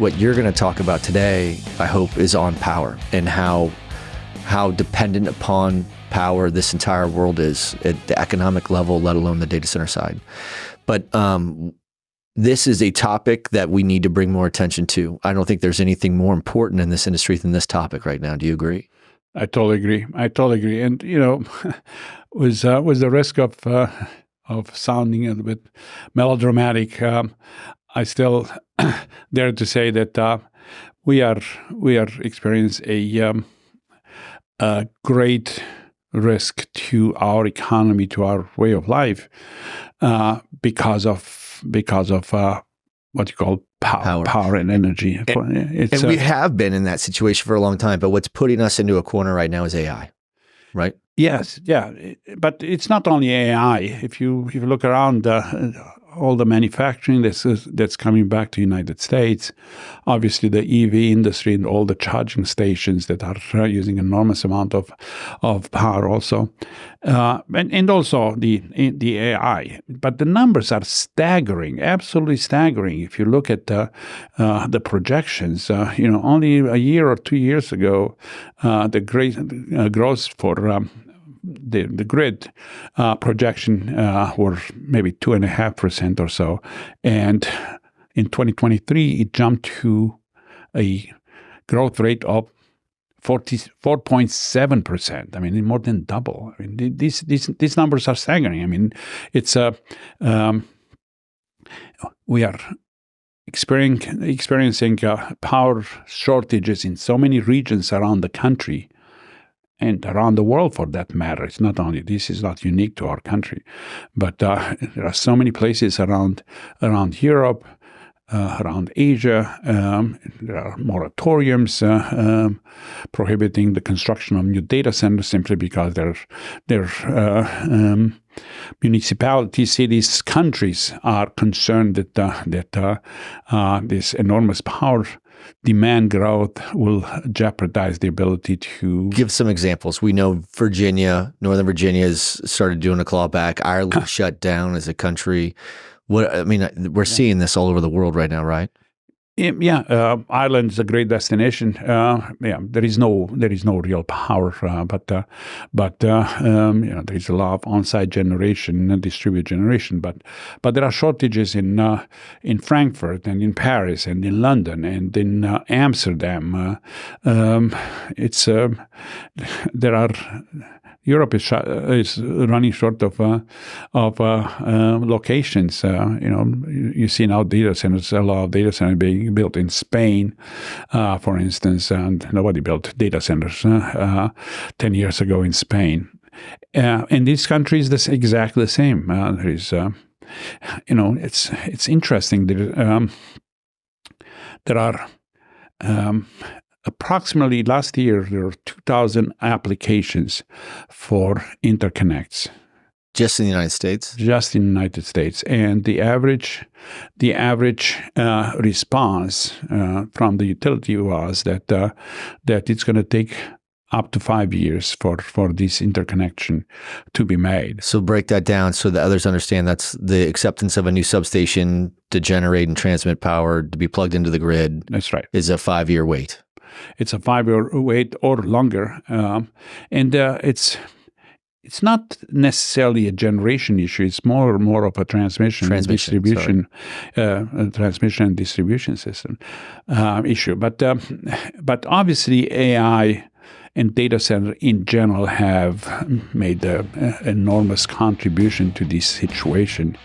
what you're going to talk about today, I hope, is on power and how dependent upon power this entire world is at the economic level, let alone the data center side. But this is a topic that we need to bring more attention to. I don't think there's anything more important in this industry than this topic right now. Do you agree? I totally agree. And with the risk of sounding a little bit melodramatic, I still dare to say that we are experiencing a great risk to our economy, to our way of life, because of what you call power and energy. And we have been in that situation for a long time, but what's putting us into a corner right now is AI, right? Yes, yeah, but it's not only AI. If you look around, all the manufacturing that's coming back to the United States, obviously the EV industry and all the charging stations that are using enormous amount of power also, and also the AI. But the numbers are staggering, absolutely staggering. If you look at the projections, only a year or 2 years ago, the great growth for the grid projection were maybe 2.5% or so, and in 2023 it jumped to a growth rate of 4.7%. I mean, more than double. I mean, these numbers are staggering. I mean, it's we are experiencing power shortages in so many regions around the country. And around the world, for that matter. This is not unique to our country, but there are so many places around Europe, around Asia. There are moratoriums prohibiting the construction of new data centers simply because their municipalities, cities, countries are concerned that this enormous power demand growth will jeopardize the ability to... Give some examples. We know Northern Virginia has started doing a clawback. Ireland shut down as a country. We're seeing this all over the world right now, right? Yeah, Ireland is a great destination. There is no real power, but there is a lot of on-site generation and distributed generation. But there are shortages in Frankfurt and in Paris and in London and in Amsterdam. Europe is running short of locations. You see now a lot of data centers being built in Spain, for instance, and nobody built data centers 10 years ago in Spain. In these countries, that's exactly the same. There is, it's interesting that there are. Approximately last year, there were 2,000 applications for interconnects. Just in the United States? Just in the United States. And the average response from the utility was that it's going to take up to 5 years for this interconnection to be made. So break that down so that others understand that's the acceptance of a new substation to generate and transmit power to be plugged into the grid. That's right. Is a 5-year wait. It's a 5-year wait or longer. And it's not necessarily a generation issue. It's more of a transmission and distribution system issue. But obviously AI and data center in general have made an enormous contribution to this situation.